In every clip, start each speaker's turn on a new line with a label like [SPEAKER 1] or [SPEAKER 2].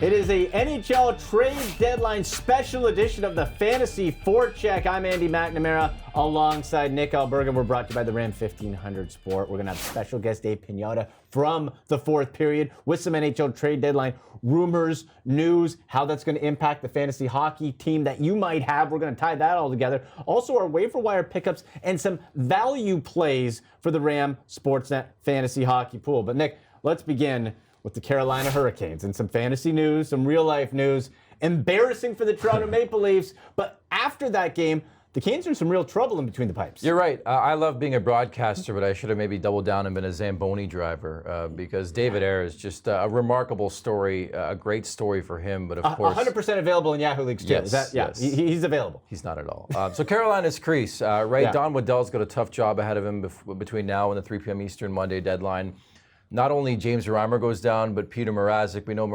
[SPEAKER 1] It is a NHL trade deadline special edition of the Fantasy Forecheck. I'm Andy McNamara alongside Nick Alberga. We're brought to you by the Ram 1500 Sport. We're going to have special guest Dave Pagnotta from the fourth period with some NHL trade deadline rumors, news, how that's going to impact the fantasy hockey team that you might have. We're going to tie that all together. Also, our waiver wire pickups and some value plays for the Ram Sportsnet fantasy hockey pool. But Nick, let's begin with the Carolina Hurricanes and some fantasy news, some real-life news. Embarrassing for the Toronto Maple Leafs, but after that game, the Canes are in some real trouble in between the pipes.
[SPEAKER 2] You're right. I love being a broadcaster, but I should have maybe doubled down and been a Zamboni driver because David Ayre is just a remarkable story, a great story for him. But of course,
[SPEAKER 1] 100% available in Yahoo Leagues too.
[SPEAKER 2] Yes, yes.
[SPEAKER 1] He's available.
[SPEAKER 2] He's not at all. So Carolina's crease, right?
[SPEAKER 1] Yeah.
[SPEAKER 2] Don Waddell's got a tough job ahead of him between now and the 3 p.m. Eastern Monday deadline. Not only James Reimer goes down, but Peter Mrazek. We know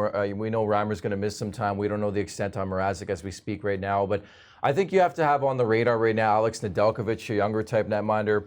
[SPEAKER 2] Reimer's going to miss some time. We don't know the extent on Mrazek as we speak right now, but I think you have to have on the radar right now Alex Nedeljkovic, a younger type netminder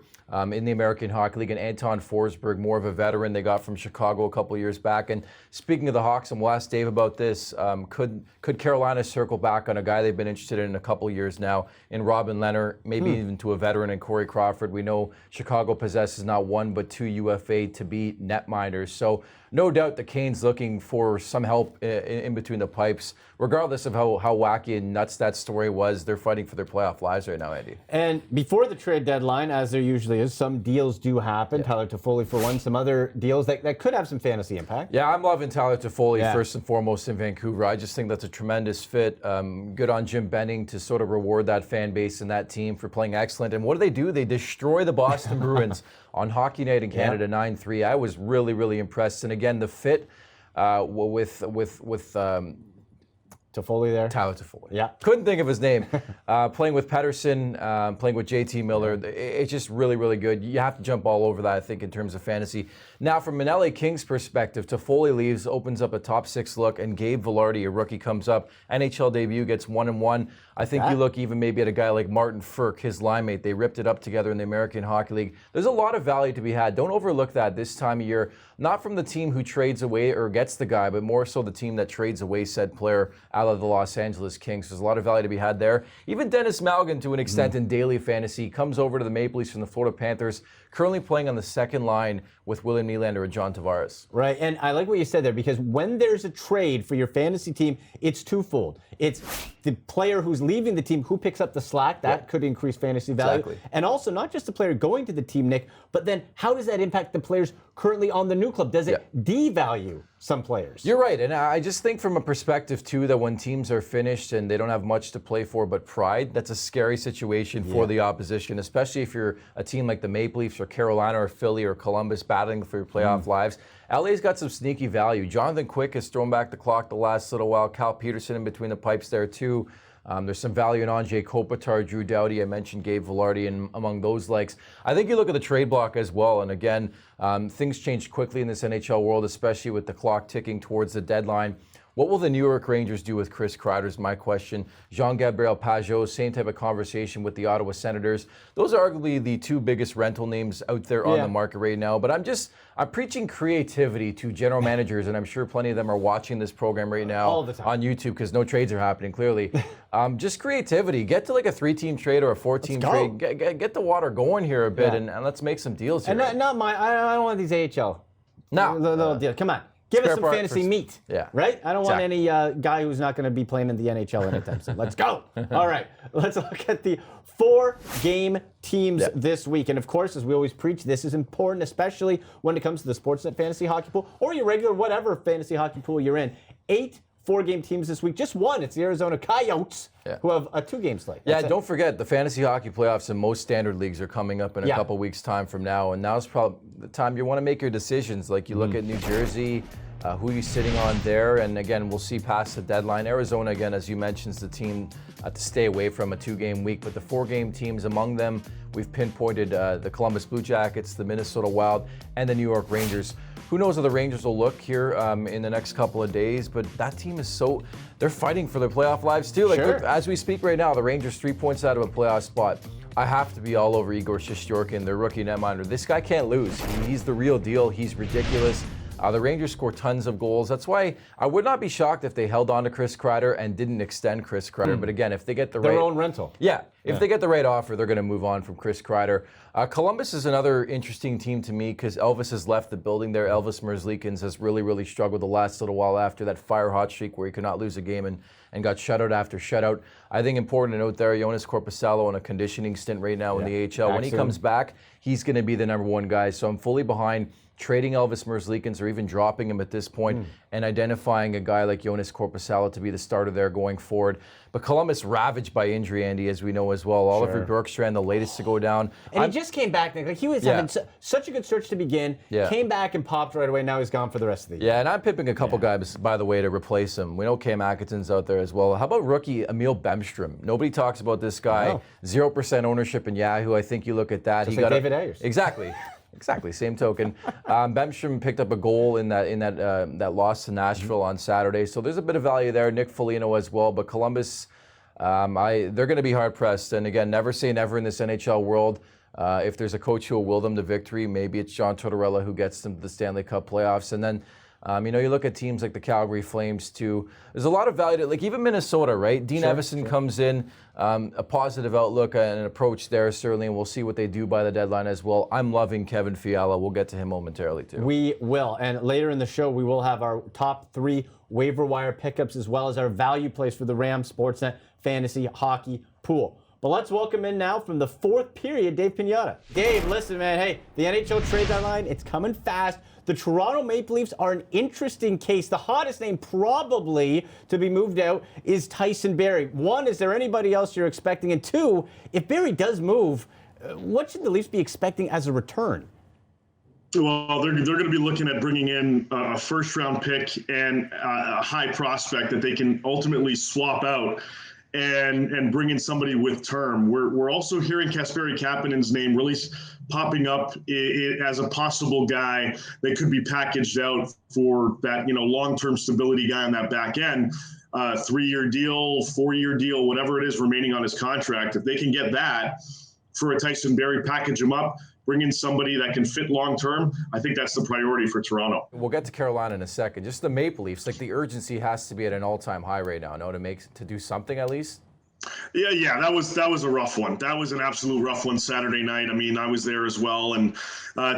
[SPEAKER 2] in the American Hockey League, and Anton Forsberg, more of a veteran they got from Chicago a couple years back. And speaking of the Hawks, and we'll ask Dave about this, could Carolina circle back on a guy they've been interested in a couple years now in Robin Lehner, maybe even to a veteran in Corey Crawford? We know Chicago possesses not one but two UFA to beat netminders. So no doubt the Canes looking for some help in between the pipes. Regardless of how wacky and nuts that story was, they're fighting for their playoff lives right now, Andy.
[SPEAKER 1] And before the trade deadline, as there usually is, some deals do happen. Yeah. Tyler Toffoli for one, some other deals that could have some fantasy impact.
[SPEAKER 2] Yeah, I'm loving Tyler Toffoli first and foremost in Vancouver. I just think that's a tremendous fit. Good on Jim Benning to sort of reward that fan base and that team for playing excellent. And what do? They destroy the Boston Bruins on Hockey Night in Canada 9-3. I was really, really impressed. And again, the fit with
[SPEAKER 1] Toffoli there?
[SPEAKER 2] Tyler Toffoli.
[SPEAKER 1] Yeah.
[SPEAKER 2] Couldn't think of his name. Playing with Pettersson, playing with JT Miller. It's just really, really good. You have to jump all over that, I think, in terms of fantasy. Now, from an LA Kings perspective, Toffoli leaves, opens up a top six look, and Gabe Vilardi, a rookie, comes up. NHL debut, gets 1-1. I think you look even maybe at a guy like Martin Frk, his line mate. They ripped it up together in the American Hockey League. There's a lot of value to be had. Don't overlook that this time of year. Not from the team who trades away or gets the guy, but more so the team that trades away said player out of the Los Angeles Kings. There's a lot of value to be had there. Even Dennis Malgin, to an extent, in daily fantasy, comes over to the Maple Leafs from the Florida Panthers, currently playing on the second line with William Nylander and John Tavares.
[SPEAKER 1] Right, and I like what you said there, because when there's a trade for your fantasy team, it's twofold. It's the player who's leaving the team who picks up the slack. That could increase fantasy value.
[SPEAKER 2] Exactly.
[SPEAKER 1] And also, not just the player going to the team, Nick, but then how does that impact the players currently on the new club? Does it devalue some players?
[SPEAKER 2] You're right, and I just think from a perspective, too, that when teams are finished and they don't have much to play for but pride, that's a scary situation for the opposition, especially if you're a team like the Maple Leafs or Carolina or Philly or Columbus battling for your playoff lives. LA's got some sneaky value. Jonathan Quick has thrown back the clock the last little while. Cal Peterson in between the pipes there, too. There's some value in Anze Kopitar, Drew Doughty. I mentioned Gabe Vilardi and among those likes. I think you look at the trade block as well. And again, things change quickly in this NHL world, especially with the clock ticking towards the deadline. What will the New York Rangers do with Chris Kreider is my question. Jean-Gabriel Pageau, same type of conversation with the Ottawa Senators. Those are arguably the two biggest rental names out there on the market right now. But I'm preaching creativity to general managers, and I'm sure plenty of them are watching this program right now
[SPEAKER 1] all the time
[SPEAKER 2] on YouTube because no trades are happening, clearly. Just creativity. Get to like a 3-team trade or a 4-team trade. Get the water going here a bit, and let's make some deals here.
[SPEAKER 1] And not my, I don't want these AHL. No. Deal. Come on. Give us some fantasy meat, right? I don't want any guy who's not going to be playing in the NHL anytime soon. Let's go. All right, let's look at the 4-game teams this week. And of course, as we always preach, this is important, especially when it comes to the Sportsnet fantasy hockey pool or your regular whatever fantasy hockey pool you're in. 8 4-game teams this week. Just one. It's the Arizona Coyotes, who have a 2-game slate.
[SPEAKER 2] Don't forget, the fantasy hockey playoffs in most standard leagues are coming up in a couple weeks' time from now. And now's probably the time you want to make your decisions. Like you look at New Jersey, who you're sitting on there. And again, we'll see past the deadline. Arizona, again, as you mentioned, is the team to stay away from a 2-game week. But the 4-game teams among them, we've pinpointed the Columbus Blue Jackets, the Minnesota Wild, and the New York Rangers. Who knows how the Rangers will look here in the next couple of days, but that team is they're fighting for their playoff lives too. Like as we speak right now, the Rangers 3 points out of a playoff spot. I have to be all over Igor Shesterkin, their rookie netminder. This guy can't lose. He's the real deal. He's ridiculous. The Rangers score tons of goals. That's why I would not be shocked if they held on to Chris Kreider and didn't extend Chris Kreider. But again, if they get
[SPEAKER 1] their own rental.
[SPEAKER 2] Yeah, if they get the right offer, they're going to move on from Chris Kreider. Columbus is another interesting team to me because Elvis has left the building there. Elvis Merzlikins has really, really struggled the last little while after that fire-hot streak where he could not lose a game and got shutout after shutout. I think important to note there, Jonas Korpisalo on a conditioning stint right now in the AHL. When he comes back, he's going to be the number one guy. So I'm fully behind trading Elvis Merzlikins or even dropping him at this point and identifying a guy like Jonas Korpisalo to be the starter there going forward. But Columbus ravaged by injury, Andy, as we know as well. Oliver Bjorkstrand, the latest to go down.
[SPEAKER 1] And he just came back, Nick. Like he was having such a good stretch to begin, came back and popped right away. Now he's gone for the rest of the year.
[SPEAKER 2] Yeah, and I'm pipping a couple guys, by the way, to replace him. We know Cam Atkinson's out there as well. How about rookie Emil Bemstrom? Nobody talks about this guy. 0% ownership in Yahoo. I think you look at that.
[SPEAKER 1] Just like David Ayers.
[SPEAKER 2] Exactly. Exactly, same token. Bemstrom picked up a goal in that loss to Nashville on Saturday, so there's a bit of value there. Nick Foligno as well, but Columbus, they're going to be hard pressed. And again, never say never in this NHL world. If there's a coach who will will them to victory, maybe it's John Tortorella who gets them to the Stanley Cup playoffs. And then, you look at teams like the Calgary Flames too. There's a lot of value to, like even Minnesota, right? Dean Evason comes in, a positive outlook and an approach there certainly, and we'll see what they do by the deadline as well. I'm loving Kevin Fiala. We'll get to him momentarily too.
[SPEAKER 1] We will, and later in the show we will have our top 3 waiver wire pickups as well as our value plays for the Rams Sportsnet Fantasy Hockey Pool. But let's welcome in now from the 4th period, Dave Pagnotta. Dave, listen, man, hey, the NHL trade deadline, it's coming fast. The Toronto Maple Leafs are an interesting case. The hottest name probably to be moved out is Tyson Barrie. 1, is there anybody else you're expecting? And 2, if Barrie does move, what should the Leafs be expecting as a return?
[SPEAKER 3] Well, they're going to be looking at bringing in a first-round pick and a high prospect that they can ultimately swap out and bring in somebody with term. We're also hearing Kasperi Kapanen's name really popping up as a possible guy that could be packaged out for that, long-term stability guy on that back end. 3-year deal, 4-year deal, whatever it is remaining on his contract. If they can get that for a Tyson Barrie, package him up, bring in somebody that can fit long-term, I think that's the priority for Toronto.
[SPEAKER 2] We'll get to Carolina in a second. Just the Maple Leafs, like the urgency has to be at an all-time high right now, no, to do something at least?
[SPEAKER 3] Yeah, that was a rough one. That was an absolute rough one Saturday night. I mean, I was there as well, and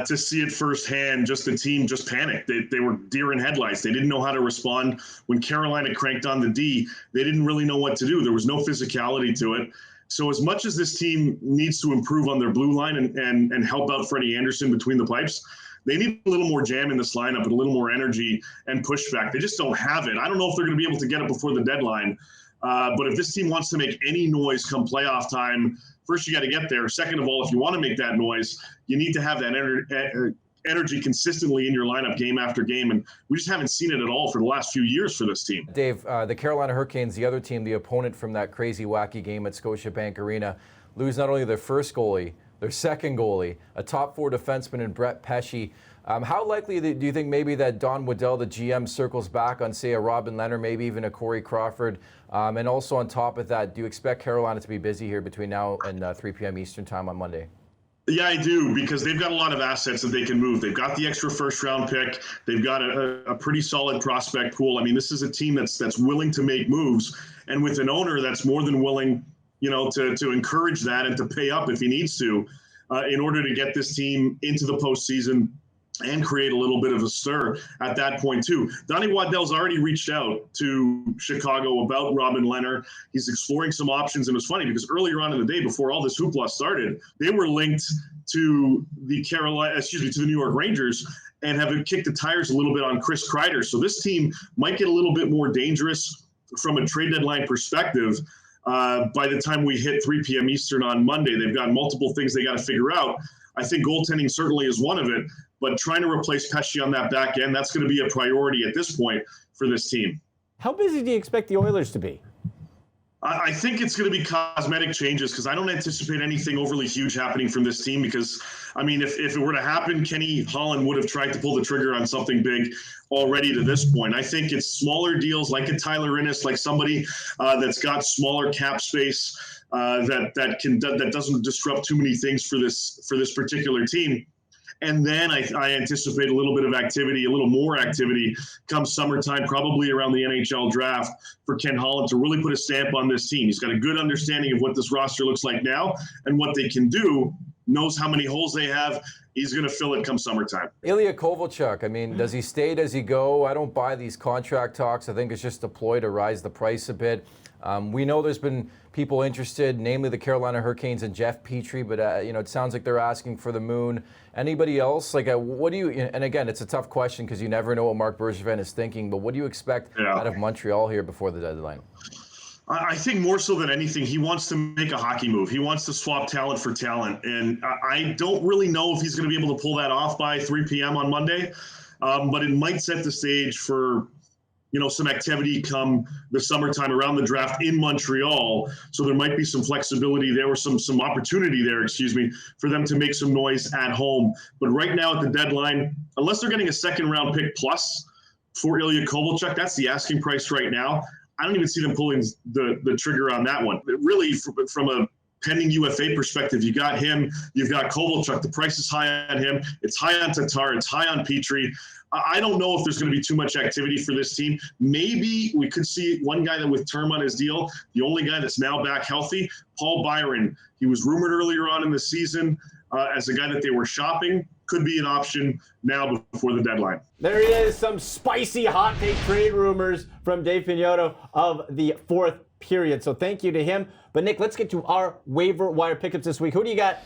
[SPEAKER 3] to see it firsthand, just the team just panicked. They were deer in headlights. They didn't know how to respond. When Carolina cranked on the D, they didn't really know what to do. There was no physicality to it. So as much as this team needs to improve on their blue line and help out Freddie Anderson between the pipes, they need a little more jam in this lineup and a little more energy and pushback. They just don't have it. I don't know if they're going to be able to get it before the deadline. But if this team wants to make any noise come playoff time, first you got to get there. Second of all, if you want to make that noise, you need to have that energy consistently in your lineup game after game. And we just haven't seen it at all for the last few years for this team.
[SPEAKER 2] Dave, the Carolina Hurricanes, the other team, the opponent from that crazy, wacky game at Scotiabank Arena, lose not only their first goalie, their second goalie, a top 4 defenseman in Brett Pesce. How likely do you think maybe that Don Waddell, the GM, circles back on, say, a Robin Leonard, maybe even a Corey Crawford? And also on top of that, do you expect Carolina to be busy here between now and 3 p.m. Eastern time on Monday?
[SPEAKER 3] Yeah, I do, because they've got a lot of assets that they can move. They've got the extra first-round pick. They've got a pretty solid prospect pool. I mean, this is a team that's willing to make moves, and with an owner that's more than willing, to encourage that and to pay up if he needs to, in order to get this team into the postseason and create a little bit of a stir at that point too. Donnie Waddell's already reached out to Chicago about Robin Leonard. He's exploring some options, and it's funny because earlier on in the day, before all this hoopla started, they were linked to the New York Rangers and have kicked the tires a little bit on Chris Kreider. So this team might get a little bit more dangerous from a trade deadline perspective by the time we hit 3 p.m. Eastern on Monday. They've got multiple things they got to figure out. I think goaltending certainly is one of it, but trying to replace Pesce on that back end, that's going to be a priority at this point for this team.
[SPEAKER 1] How busy do you expect the Oilers to be?
[SPEAKER 3] I think it's going to be cosmetic changes because I don't anticipate anything overly huge happening from this team because, I mean, if it were to happen, Kenny Holland would have tried to pull the trigger on something big already to this point. I think it's smaller deals like a Tyler Innes, like somebody that's got smaller cap space that doesn't disrupt too many things for this particular team. And then I anticipate a little bit of activity, a little more activity come summertime, probably around the NHL draft, for Ken Holland to really put a stamp on this team. He's got a good understanding of what this roster looks like now and what they can do, knows how many holes they have. He's going to fill it come summertime.
[SPEAKER 2] Ilya Kovalchuk, I mean, does he stay, does he go? I don't buy these contract talks. I think it's just a ploy to rise the price a bit. We know there's been people interested, namely the Carolina Hurricanes and Jeff Petrie, but it sounds like they're asking for the moon. Anybody else? What do you? And again, it's a tough question because you never know what Marc Bergevin is thinking. But what do you expect out of Montreal here before the deadline?
[SPEAKER 3] I think more so than anything, he wants to make a hockey move. He wants to swap talent for talent, and I don't really know if he's going to be able to pull that off by 3 p.m. on Monday. But it might set the stage for some activity come the summertime around the draft in Montreal. So there might be some flexibility there, or some opportunity there, for them to make some noise at home. But right now at the deadline, unless they're getting a second round pick plus for Ilya Kovalchuk, that's the asking price right now. I don't even see them pulling the trigger on that one. But really, from a pending UFA perspective, you got him, you've got Kovalchuk. The price is high on him. It's high on Tatar. It's high on Petrie. I don't know if there's going to be too much activity for this team. Maybe we could see one guy that with term on his deal, the only guy that's now back healthy, Paul Byron. He was rumored earlier on in the season as a guy that they were shopping. Could be an option now before the deadline.
[SPEAKER 1] There he is, some spicy hot take trade rumors from Dave Pagnotta of the fourth period. So thank you to him. But Nick, let's get to our waiver wire pickups this week. Who do you got?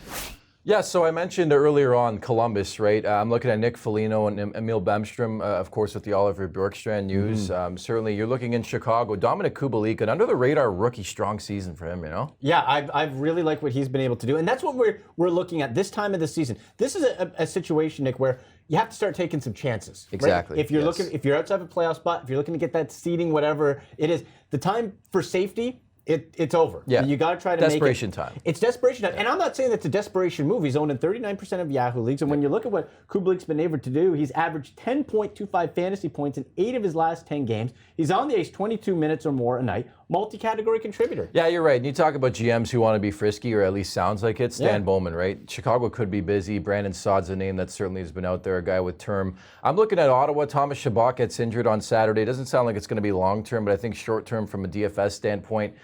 [SPEAKER 2] Yeah, so I mentioned earlier on Columbus, right? I'm looking at Nick Foligno and Emil Bemstrom, of course, with the Oliver Bjorkstrand news. Certainly, you're looking in Chicago. Dominic Kubalik, an under-the-radar rookie, strong season for him,
[SPEAKER 1] Yeah, I've really liked what he's been able to do. And that's what we're looking at this time of the season. This is a situation, Nick, where you have to start taking some chances.
[SPEAKER 2] Exactly.
[SPEAKER 1] Right? If you're if you're outside of a playoff spot, if you're looking to get that seeding, whatever it is, the time for safety, it's over.
[SPEAKER 2] Yeah.
[SPEAKER 1] You got to try to
[SPEAKER 2] desperation
[SPEAKER 1] make it.
[SPEAKER 2] time.
[SPEAKER 1] It's desperation time. And I'm not saying that's a desperation move. He's owned in 39% of Yahoo leagues. And when you look at what Kubalik's been able to do, he's averaged 10.25 fantasy points in 8 of his last 10 games. He's on the ice 22 minutes or more a night. Multi-category contributor.
[SPEAKER 2] Yeah, you're right. And you talk about GMs who want to be frisky, or at least sounds like it. Stan Bowman, right? Chicago could be busy. Brandon Saad's a name that certainly has been out there, a guy with term. I'm looking at Ottawa. Thomas Chabot gets injured on Saturday. Doesn't sound like it's going to be long-term, but I think short-term from a DFS standpoint.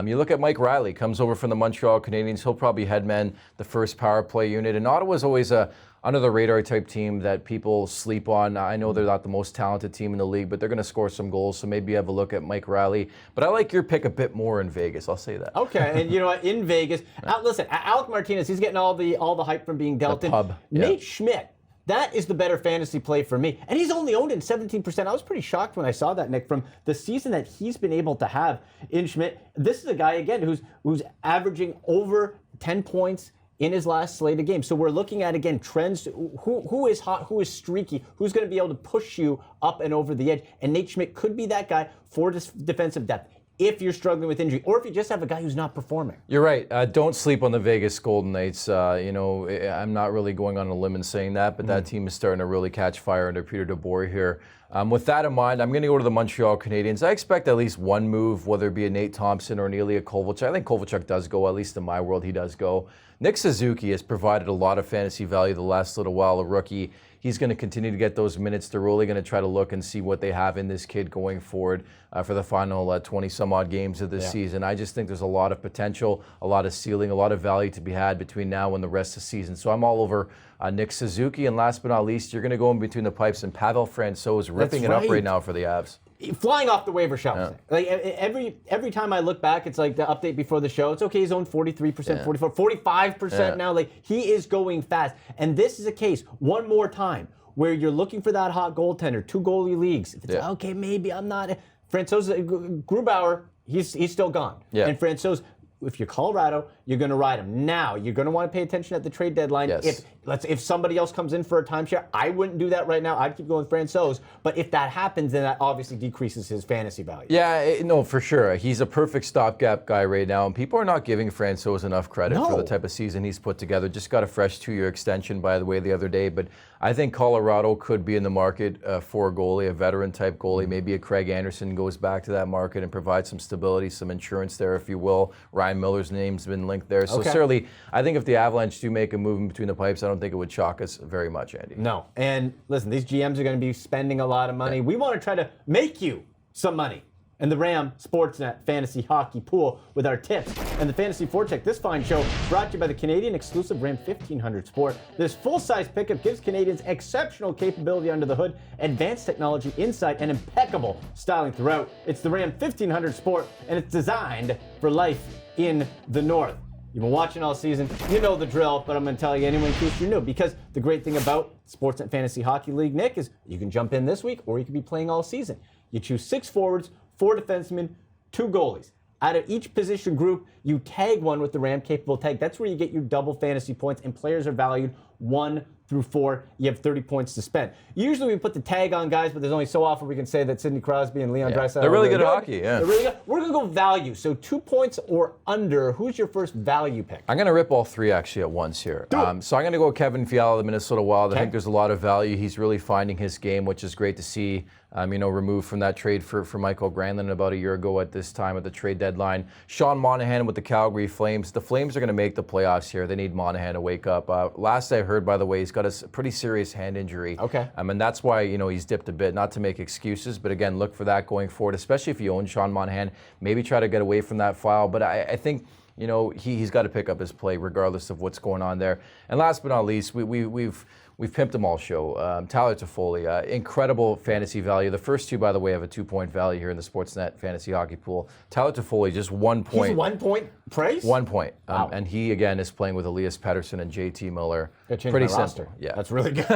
[SPEAKER 2] You look at Mike Riley, comes over from the Montreal Canadiens. He'll probably headman the first power play unit. And Ottawa's always a under-the-radar type team that people sleep on. I know they're not the most talented team in the league, but they're going to score some goals. So maybe have a look at Mike Riley. But I like your pick a bit more in Vegas. I'll say that.
[SPEAKER 1] Okay, and you know what? In Vegas, listen, Alec Martinez, he's getting all the hype from being dealt in. Nate Schmidt. That is the better fantasy play for me. And he's only owned in 17%. I was pretty shocked when I saw that, Nick, from the season that he's been able to have in Schmidt. This is a guy, again, who's averaging over 10 points in his last slate of games. So we're looking at, again, trends. Who is hot, who is streaky, who's going to be able to push you up and over the edge. And Nate Schmidt could be that guy for defensive depth, if you're struggling with injury, or if you just have a guy who's not performing.
[SPEAKER 2] You're right. Don't sleep on the Vegas Golden Knights. I'm not really going on a limb and saying that, but that team is starting to really catch fire under Peter DeBoer here. With that in mind, I'm going to go to the Montreal Canadiens. I expect at least one move, whether it be a Nate Thompson or an Ilya Kovalchuk. I think Kovalchuk does go, at least in my world, he does go. Nick Suzuki has provided a lot of fantasy value the last little while, a rookie. He's going to continue to get those minutes. They're really going to try to look and see what they have in this kid going forward for the final 20-some-odd games of this season. I just think there's a lot of potential, a lot of ceiling, a lot of value to be had between now and the rest of the season. So I'm all over Nick Suzuki. And last but not least, you're going to go in between the pipes, and Pavel Francouz is ripping it up right now for the Avs.
[SPEAKER 1] Flying off the waiver shelf. Like every time I look back, it's like the update before the show. It's okay, he's owned 43%, 44%, 45% now. Like, he is going fast. And this is a case, one more time, where you're looking for that hot goaltender, 2 goalie leagues. If it's okay, maybe I'm not. Francouz, Grubauer, he's still gone. And Francouz, if you're Colorado, you're going to ride him. Now, you're going to want to pay attention at the trade deadline. If somebody else comes in for a timeshare, I wouldn't do that right now. I'd keep going Francouz. But if that happens, then that obviously decreases his fantasy value.
[SPEAKER 2] Yeah, no, for sure. He's a perfect stopgap guy right now, and people are not giving Francouz enough credit for the type of season he's put together. Just got a fresh 2-year extension, by the way, the other day. But I think Colorado could be in the market for a goalie, a veteran-type goalie. Maybe a Craig Anderson goes back to that market and provides some stability, some insurance there, if you will. Ryan Miller's name's been linked there. So certainly, I think if the Avalanche do make a move in between the pipes, I don't don't think it would shock us very much, Andy.
[SPEAKER 1] No. And listen, these GMs are going to be spending a lot of money.
[SPEAKER 2] Yeah.
[SPEAKER 1] We want to try to make you some money. And the Ram Sportsnet Fantasy Hockey Pool with our tips. And the Fantasy Forecheck, this fine show, brought to you by the Canadian exclusive Ram 1500 Sport. This full-size pickup gives Canadians exceptional capability under the hood, advanced technology inside, and impeccable styling throughout. It's the Ram 1500 Sport, and it's designed for life in the North. You've been watching all season, you know the drill, but I'm going to tell you anyway in case you're new, because the great thing about Sportsnet Fantasy Hockey League, Nick, is you can jump in this week or you can be playing all season. You choose 6 forwards, 4 defensemen, 2 goalies. Out of each position group, you tag one with the Ram capable tag. That's where you get your double fantasy points, and players are valued 1 through 4. You have 30 points to spend. Usually we put the tag on guys, but there's only so often we can say that Sidney Crosby and Leon Draisaitl
[SPEAKER 2] they're really good at hockey. Yeah,
[SPEAKER 1] they're really good. We're gonna go value. So 2 points or under. Who's your first value pick?
[SPEAKER 2] I'm going to rip all 3 actually at once here. So I'm going to go Kevin Fiala, the Minnesota Wild. I think there's a lot of value. He's really finding his game, which is great to see. Removed from that trade for Michael Granlund about a year ago at this time at the trade deadline. Sean Monahan with the Calgary Flames. The Flames are going to make the playoffs here. They need Monahan to wake up. Last I heard, by the way, he's got a pretty serious hand injury.
[SPEAKER 1] Okay.
[SPEAKER 2] And that's why, he's dipped a bit, not to make excuses, but again, look for that going forward, especially if you own Sean Monahan. Maybe try to get away from that file. But I think, he's got to pick up his play regardless of what's going on there. And last but not least, We've pimped them all show. Tyler Toffoli, incredible fantasy value. The first 2, by the way, have a 2-point value here in the Sportsnet Fantasy Hockey Pool. Tyler Toffoli, just 1 point.
[SPEAKER 1] He's 1 point price?
[SPEAKER 2] 1 point.
[SPEAKER 1] Wow.
[SPEAKER 2] And he, again, is playing with Elias Pettersson and JT Miller.
[SPEAKER 1] Pretty simple.
[SPEAKER 2] Roster. Yeah.
[SPEAKER 1] That's really good.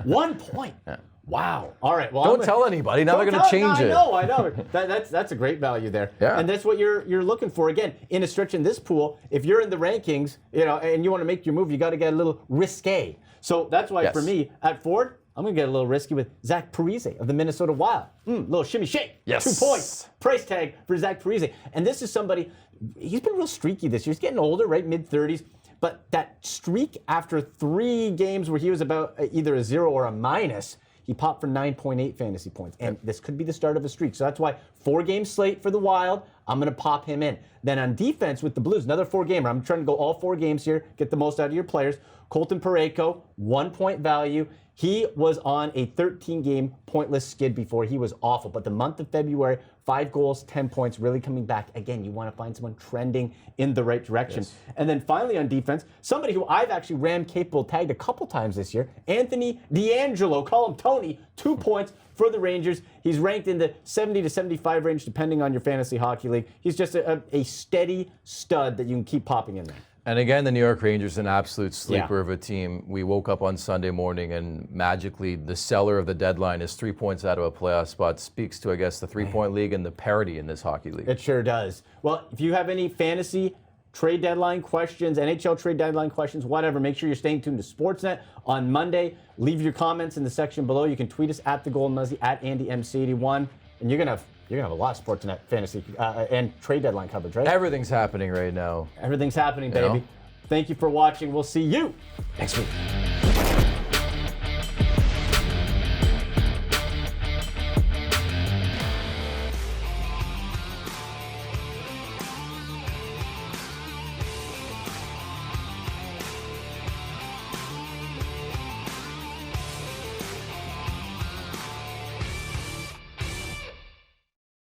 [SPEAKER 1] 1 point. Yeah. Wow. All right. Well,
[SPEAKER 2] don't tell anybody. Now they're going to change it.
[SPEAKER 1] I know. That's a great value there.
[SPEAKER 2] Yeah.
[SPEAKER 1] And that's what you're looking for. Again, in a stretch in this pool, if you're in the rankings, and you want to make your move, you got to get a little risque. So that's why for me, at Ford, I'm going to get a little risky with Zach Parise of the Minnesota Wild. Little shimmy shake.
[SPEAKER 2] Yes.
[SPEAKER 1] 2 points. Price tag for Zach Parise. And this is somebody, he's been real streaky this year. He's getting older, right? Mid-30s. But that streak after 3 games where he was about either a 0 or a minus, he popped for 9.8 fantasy points. And this could be the start of a streak. So that's why 4-game slate for the Wild, I'm going to pop him in. Then on defense with the Blues, another 4-gamer. I'm trying to go all 4 games here, get the most out of your players. Colton Parayko, 1 point value. He was on a 13-game pointless skid before. He was awful. But the month of February, 5 goals, 10 points, really coming back. Again, you want to find someone trending in the right direction. Yes. And then finally on defense, somebody who I've actually Ram capable tagged a couple times this year, Anthony DeAngelo, call him Tony, 2 points for the Rangers. He's ranked in the 70 to 75 range, depending on your fantasy hockey league. He's just a steady stud that you can keep popping in there.
[SPEAKER 2] And again, the New York Rangers, an absolute sleeper of a team. We woke up on Sunday morning and magically the seller of the deadline is 3 points out of a playoff spot. Speaks to, I guess, the 3-point league and the parity in this hockey league.
[SPEAKER 1] It sure does. Well, if you have any fantasy trade deadline questions, NHL trade deadline questions, whatever, make sure you're staying tuned to Sportsnet on Monday. Leave your comments in the section below. You can tweet us at The Golden Muzzy, at AndyMC81, and you're gonna have a lot of Sportsnet fantasy and trade deadline coverage, right?
[SPEAKER 2] Everything's happening right now.
[SPEAKER 1] Everything's happening, baby. Thank you for watching. We'll see you next week.